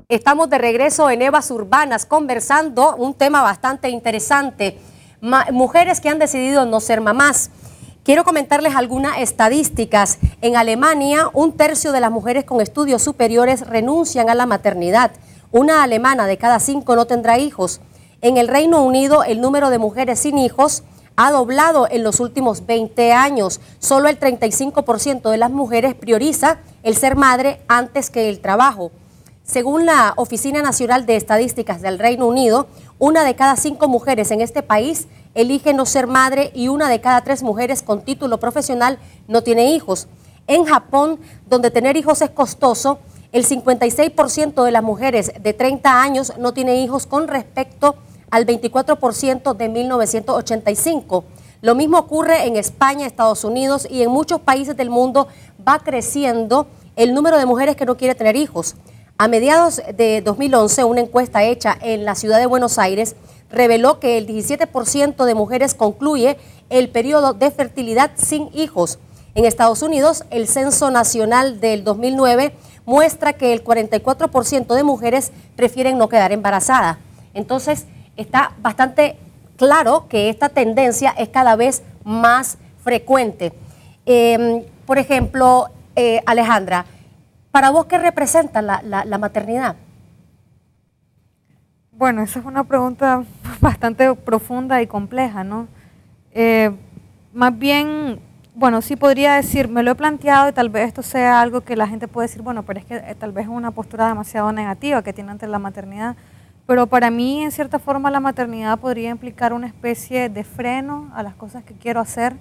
Estamos de regreso en Evas Urbanas conversando un tema bastante interesante. Mujeres que han decidido no ser mamás. Quiero comentarles algunas estadísticas. En Alemania, 1/3 de las mujeres con estudios superiores renuncian a la maternidad. Una alemana de cada 5 no tendrá hijos. En el Reino Unido, el número de mujeres sin hijos ha doblado en los últimos 20 años. Solo el 35% de las mujeres prioriza el ser madre antes que el trabajo. Según la Oficina Nacional de Estadísticas del Reino Unido, 1 de cada 5 mujeres en este país elige no ser madre y 1 de cada 3 mujeres con título profesional no tiene hijos. En Japón, donde tener hijos es costoso, el 56% de las mujeres de 30 años no tiene hijos con respecto al 24% de 1985. Lo mismo ocurre en España, Estados Unidos y en muchos países del mundo va creciendo el número de mujeres que no quiere tener hijos. A mediados de 2011, una encuesta hecha en la ciudad de Buenos Aires reveló que el 17% de mujeres concluye el periodo de fertilidad sin hijos. En Estados Unidos, el Censo Nacional del 2009 muestra que el 44% de mujeres prefieren no quedar embarazadas. Entonces, está bastante claro que esta tendencia es cada vez más frecuente. Por ejemplo, Alejandra, ¿para vos qué representa la maternidad? Bueno, esa es una pregunta bastante profunda y compleja, ¿no? Más bien, bueno, sí podría decir, me lo he planteado y tal vez esto sea algo que la gente puede decir, bueno, pero es que tal vez es una postura demasiado negativa que tiene ante la maternidad, pero para mí, en cierta forma, la maternidad podría implicar una especie de freno a las cosas que quiero hacer.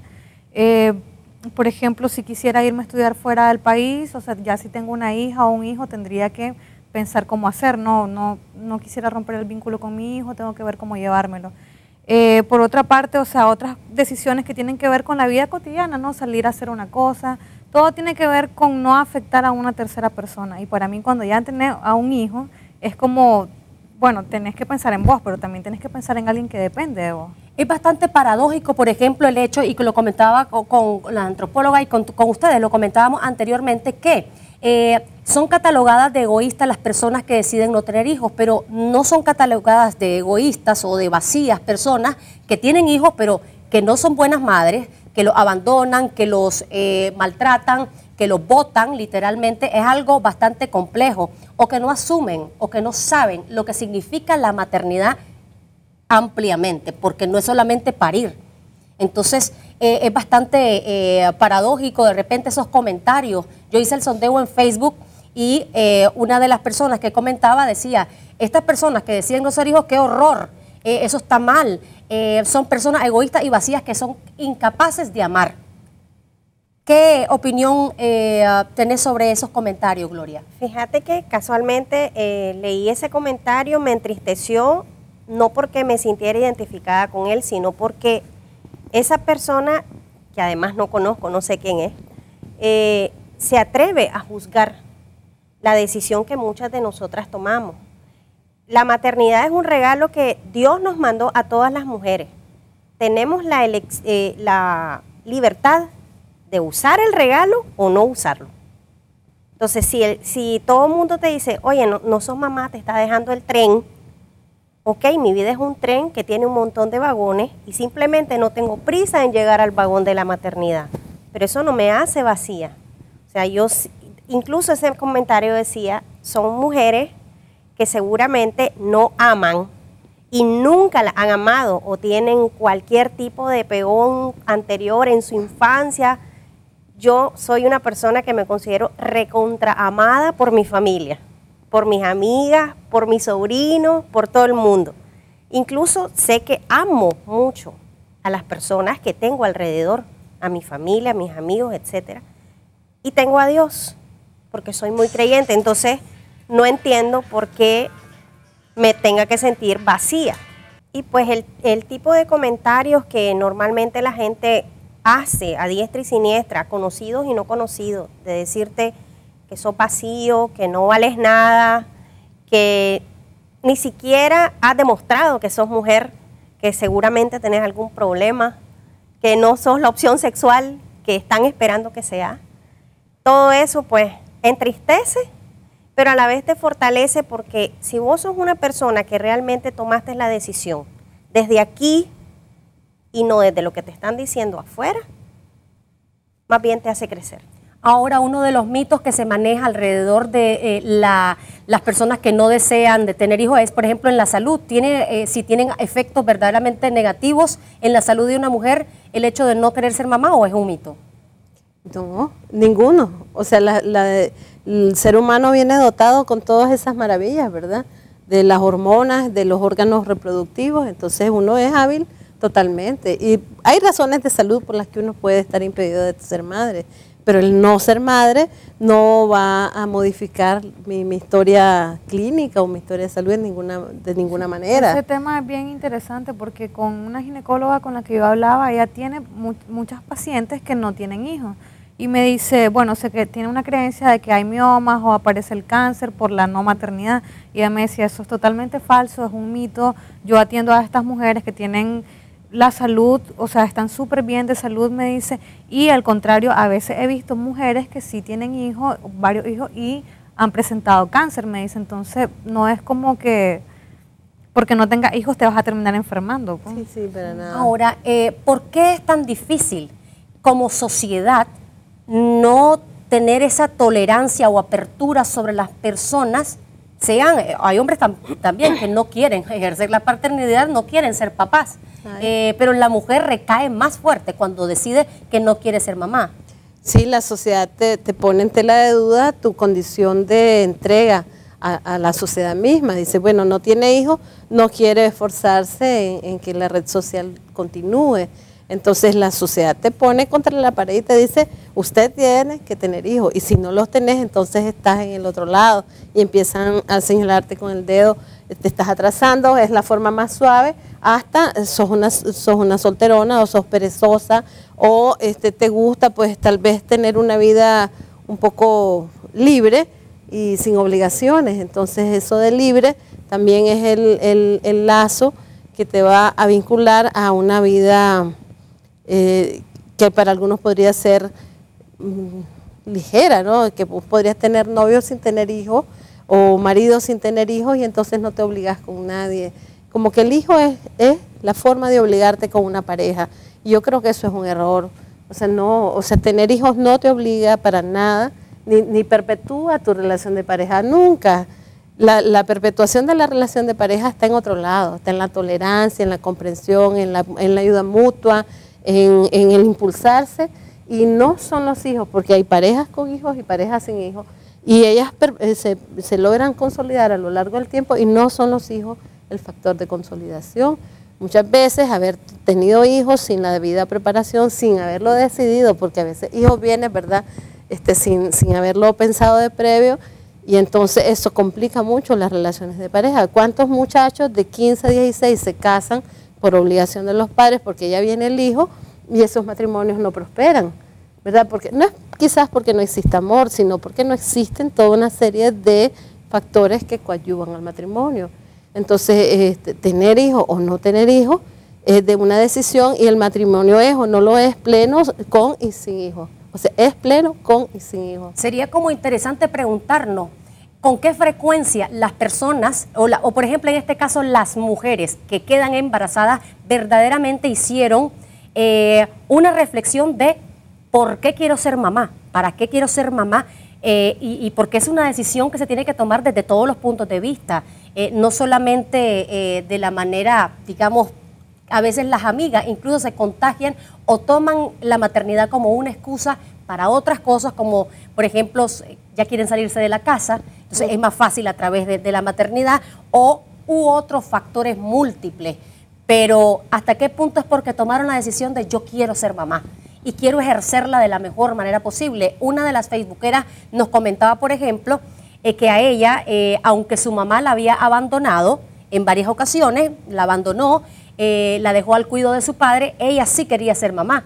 Por ejemplo, si quisiera irme a estudiar fuera del país, o sea, ya si tengo una hija o un hijo, tendría que pensar cómo hacer, no quisiera romper el vínculo con mi hijo, tengo que ver cómo llevármelo. Por otra parte, o sea, otras decisiones que tienen que ver con la vida cotidiana, ¿no? Salir a hacer una cosa, todo tiene que ver con no afectar a una tercera persona. Y para mí, cuando ya tenés a un hijo, es como, bueno, tenés que pensar en vos, pero también tenés que pensar en alguien que depende de vos. Es bastante paradójico, por ejemplo, el hecho, y que lo comentaba con la antropóloga y con ustedes, lo comentábamos anteriormente, que son catalogadas de egoístas las personas que deciden no tener hijos, pero no son catalogadas de egoístas o de vacías personas que tienen hijos, pero que no son buenas madres, que los abandonan, que los maltratan, que los botan literalmente. Es algo bastante complejo, o que no asumen o que no saben lo que significa la maternidad ampliamente, porque no es solamente parir. Entonces, es bastante paradójico de repente esos comentarios. Yo hice el sondeo en Facebook y una de las personas que comentaba decía, estas personas que deciden no ser hijos, qué horror, eso está mal, son personas egoístas y vacías que son incapaces de amar. ¿Qué opinión tenés sobre esos comentarios, Gloria? Fíjate que casualmente leí ese comentario, me entristeció, no porque me sintiera identificada con él, sino porque esa persona, que además no conozco, no sé quién es, se atreve a juzgar la decisión que muchas de nosotras tomamos. La maternidad es un regalo que Dios nos mandó a todas las mujeres. Tenemos la libertad de usar el regalo o no usarlo. Entonces, si todo el mundo te dice, oye, no sos mamá, te está dejando el tren, ok, mi vida es un tren que tiene un montón de vagones y simplemente no tengo prisa en llegar al vagón de la maternidad, pero eso no me hace vacía. O sea, incluso ese comentario decía, son mujeres que seguramente no aman y nunca la han amado o tienen cualquier tipo de pegón anterior en su infancia. Yo soy una persona que me considero recontraamada por mi familia, por mis amigas, por mis sobrinos, por todo el mundo. Incluso sé que amo mucho a las personas que tengo alrededor, a mi familia, a mis amigos, etc. Y tengo a Dios, porque soy muy creyente, entonces no entiendo por qué me tenga que sentir vacía. Y pues el tipo de comentarios que normalmente la gente hace a diestra y siniestra, conocidos y no conocidos, de decirte que sos vacío, que no vales nada, que ni siquiera has demostrado que sos mujer, que seguramente tenés algún problema, que no sos la opción sexual que están esperando que sea. todo eso pues entristece, pero a la vez te fortalece, porque si vos sos una persona que realmente tomaste la decisión desde aquí y no desde lo que te están diciendo afuera, más bien te hace crecer. Ahora, uno de los mitos que se maneja alrededor de las personas que no desean de tener hijos es, por ejemplo, en la salud. Si tienen efectos verdaderamente negativos en la salud de una mujer el hecho de no querer ser mamá, ¿o es un mito? No, ninguno. O sea, el ser humano viene dotado con todas esas maravillas, ¿verdad? De las hormonas, de los órganos reproductivos, entonces uno es hábil totalmente. Y hay razones de salud por las que uno puede estar impedido de ser madre, pero el no ser madre no va a modificar mi historia clínica o mi historia de salud de ninguna manera. Ese tema es bien interesante porque con una ginecóloga con la que yo hablaba, ella tiene muchas pacientes que no tienen hijos. Y me dice, bueno, sé que tiene una creencia de que hay miomas o aparece el cáncer por la no maternidad. Y ella me decía, eso es totalmente falso, es un mito. Yo atiendo a estas mujeres que tienen la salud, o sea, están súper bien de salud, me dice, y al contrario, a veces he visto mujeres que sí tienen hijos, varios hijos, y han presentado cáncer, me dice. Entonces, no es como que porque no tengas hijos te vas a terminar enfermando. Pues. Sí, sí, pero nada. Ahora, ¿por qué es tan difícil como sociedad no tener esa tolerancia o apertura sobre las personas? Hay hombres también que no quieren ejercer la paternidad, no quieren ser papás, pero la mujer recae más fuerte cuando decide que no quiere ser mamá. Sí, la sociedad te pone en tela de duda tu condición de entrega a la sociedad misma. Dice, bueno, no tiene hijos, no quiere esforzarse en que la red social continúe. Entonces la sociedad te pone contra la pared y te dice, usted tiene que tener hijos, y si no los tenés, entonces estás en el otro lado, y empiezan a señalarte con el dedo, te estás atrasando, es la forma más suave, hasta sos una solterona, o sos perezosa, o te gusta pues tal vez tener una vida un poco libre y sin obligaciones. Entonces eso de libre también es el lazo que te va a vincular a una vida que para algunos podría ser ligera, ¿no? Que vos podrías tener novio sin tener hijos o marido sin tener hijos, y entonces no te obligas con nadie. Como que el hijo es la forma de obligarte con una pareja. Y yo creo que eso es un error. O sea, tener hijos no te obliga para nada, ni perpetúa tu relación de pareja, nunca. La perpetuación de la relación de pareja está en otro lado, está en la tolerancia, en la comprensión, en la ayuda mutua, en el impulsarse, y no son los hijos, porque hay parejas con hijos y parejas sin hijos, y ellas se logran consolidar a lo largo del tiempo, y no son los hijos el factor de consolidación. Muchas veces haber tenido hijos sin la debida preparación, sin haberlo decidido, porque a veces hijos vienen, ¿verdad?, sin haberlo pensado de previo, y entonces eso complica mucho las relaciones de pareja. ¿Cuántos muchachos de 15 a 16 se casan por obligación de los padres, porque ya viene el hijo, y esos matrimonios no prosperan, ¿verdad? Porque no es quizás porque no existe amor, sino porque no existen toda una serie de factores que coadyuvan al matrimonio. Entonces, tener hijos o no tener hijos es de una decisión, y el matrimonio es o no lo es pleno con y sin hijos. O sea, es pleno con y sin hijos. Sería como interesante preguntarnos, ¿con qué frecuencia las personas, o por ejemplo en este caso las mujeres que quedan embarazadas, verdaderamente hicieron una reflexión de por qué quiero ser mamá, para qué quiero ser mamá, y porque es una decisión que se tiene que tomar desde todos los puntos de vista, no solamente de la manera, digamos, a veces las amigas incluso se contagian o toman la maternidad como una excusa para otras cosas, como por ejemplo ya quieren salirse de la casa, entonces es más fácil a través de la maternidad, u otros factores múltiples. Pero ¿hasta qué punto es porque tomaron la decisión de yo quiero ser mamá y quiero ejercerla de la mejor manera posible? Una de las facebookeras nos comentaba, por ejemplo, que a ella, aunque su mamá la había abandonado en varias ocasiones, la abandonó, la dejó al cuidado de su padre, ella sí quería ser mamá.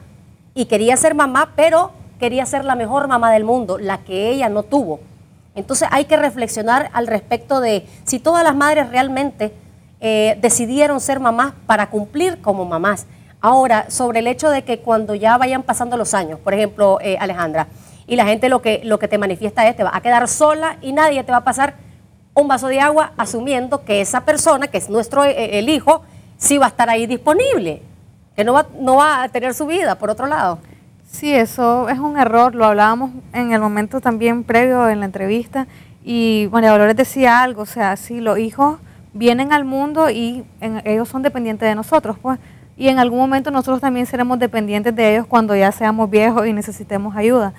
Y quería ser mamá, pero quería ser la mejor mamá del mundo, la que ella no tuvo. Entonces hay que reflexionar al respecto de si todas las madres realmente decidieron ser mamás para cumplir como mamás. Ahora, sobre el hecho de que cuando ya vayan pasando los años, por ejemplo, Alejandra, y la gente lo que te manifiesta es, te va a quedar sola y nadie te va a pasar un vaso de agua asumiendo que esa persona, que es el hijo, sí va a estar ahí disponible, que no va a tener su vida por otro lado. Sí, eso es un error, lo hablábamos en el momento también previo en la entrevista, y María Dolores decía algo, o sea, sí, los hijos vienen al mundo y ellos son dependientes de nosotros, pues, y en algún momento nosotros también seremos dependientes de ellos cuando ya seamos viejos y necesitemos ayuda,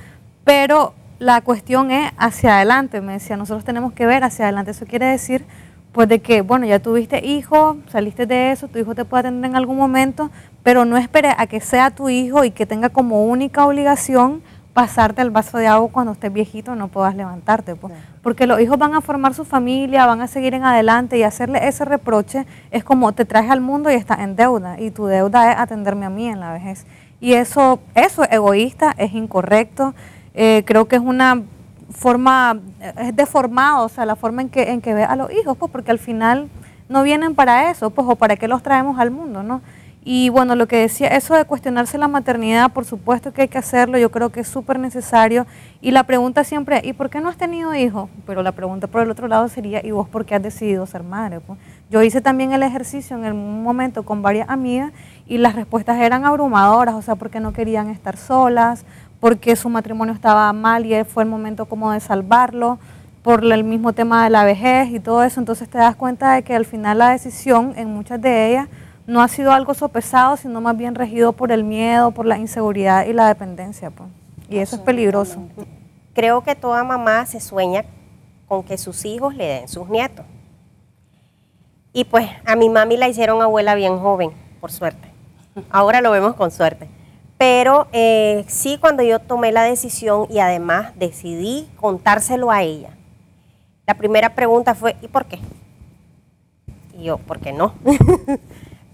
pero la cuestión es hacia adelante, me decía, nosotros tenemos que ver hacia adelante, eso quiere decir pues de que, bueno, ya tuviste hijo, saliste de eso, tu hijo te puede atender en algún momento, pero no esperes a que sea tu hijo y que tenga como única obligación pasarte el vaso de agua cuando estés viejito y no puedas levantarte, pues. Porque los hijos van a formar su familia, van a seguir en adelante, y hacerle ese reproche es como te traes al mundo y estás en deuda, y tu deuda es atenderme a mí en la vejez. Y eso es egoísta, es incorrecto, creo que es una forma, es deformado, o sea, la forma en que ve a los hijos, pues, porque al final no vienen para eso, pues, o para qué los traemos al mundo, ¿no? Y bueno, lo que decía, eso de cuestionarse la maternidad, por supuesto que hay que hacerlo, yo creo que es súper necesario, y la pregunta siempre es, ¿y por qué no has tenido hijos? Pero la pregunta por el otro lado sería, ¿y vos por qué has decidido ser madre? Pues, yo hice también el ejercicio en un momento con varias amigas, y las respuestas eran abrumadoras, o sea, porque no querían estar solas, porque su matrimonio estaba mal y fue el momento como de salvarlo, por el mismo tema de la vejez y todo eso. Entonces te das cuenta de que al final la decisión en muchas de ellas no ha sido algo sopesado, sino más bien regido por el miedo, por la inseguridad y la dependencia, pues. Y eso es peligroso. Creo que toda mamá se sueña con que sus hijos le den sus nietos. Y pues a mi mami la hicieron abuela bien joven, por suerte. Ahora lo vemos con suerte. Pero sí, cuando yo tomé la decisión y además decidí contárselo a ella, la primera pregunta fue, ¿y por qué? Y yo, ¿por qué no?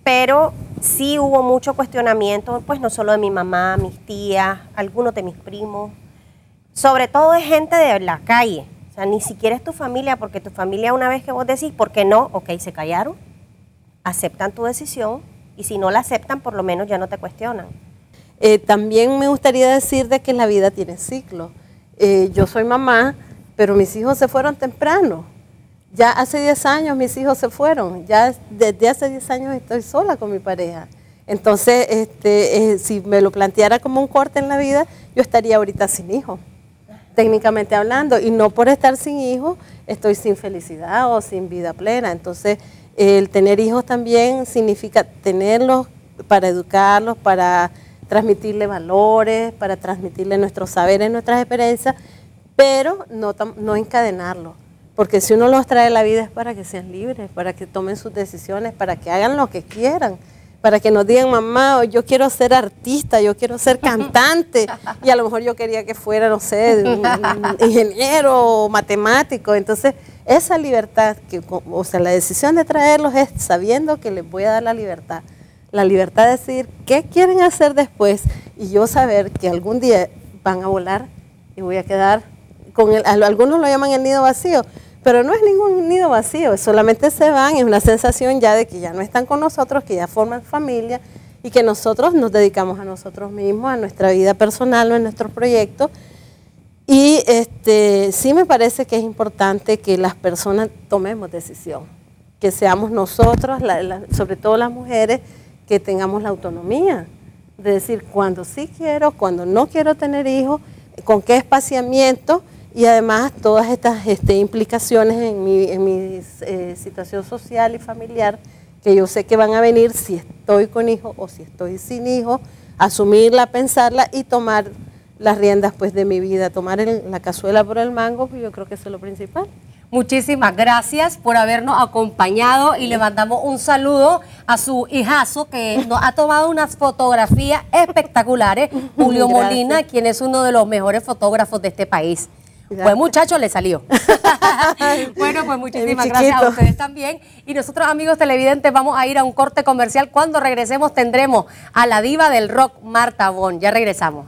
Pero sí hubo mucho cuestionamiento, pues no solo de mi mamá, mis tías, algunos de mis primos, sobre todo de gente de la calle. O sea, ni siquiera es tu familia, porque tu familia, una vez que vos decís, ¿por qué no? Ok, se callaron, aceptan tu decisión, y si no la aceptan, por lo menos ya no te cuestionan. También me gustaría decir de que la vida tiene ciclo. Yo soy mamá, pero mis hijos se fueron temprano. Ya hace 10 años mis hijos se fueron. Ya desde hace 10 años estoy sola con mi pareja. Entonces, si me lo planteara como un corte en la vida, yo estaría ahorita sin hijos, técnicamente hablando. Y no por estar sin hijos, estoy sin felicidad o sin vida plena. Entonces, el tener hijos también significa tenerlos para educarlos, para transmitirle valores, para transmitirle nuestros saberes, nuestras experiencias, pero no encadenarlos. Porque si uno los trae a la vida es para que sean libres, para que tomen sus decisiones, para que hagan lo que quieran, para que nos digan, mamá, yo quiero ser artista, yo quiero ser cantante, y a lo mejor yo quería que fuera, no sé, un ingeniero o matemático. Entonces, esa libertad, o sea, la decisión de traerlos es sabiendo que les voy a dar la libertad de decidir qué quieren hacer después, y yo saber que algún día van a volar y voy a quedar con algunos lo llaman el nido vacío, pero no es ningún nido vacío, solamente se van, es una sensación ya de que ya no están con nosotros, que ya forman familia y que nosotros nos dedicamos a nosotros mismos, a nuestra vida personal, a nuestros proyectos. Y sí me parece que es importante que las personas tomemos decisión, que seamos nosotros, sobre todo las mujeres, que tengamos la autonomía de decir cuándo sí quiero, cuándo no quiero tener hijos, con qué espaciamiento, y además todas estas implicaciones en mi situación social y familiar, que yo sé que van a venir si estoy con hijos o si estoy sin hijos, asumirla, pensarla y tomar las riendas pues de mi vida, tomar la cazuela por el mango, pues yo creo que eso es lo principal. Muchísimas gracias por habernos acompañado, y le mandamos un saludo a su hijazo, que nos ha tomado unas fotografías espectaculares, Julio Molina, quien es uno de los mejores fotógrafos de este país. Pues muchacho, le salió. Bueno, pues muchísimas gracias a ustedes también. Y nosotros, amigos televidentes, vamos a ir a un corte comercial. Cuando regresemos tendremos a la diva del rock, Marta Bon. Ya regresamos.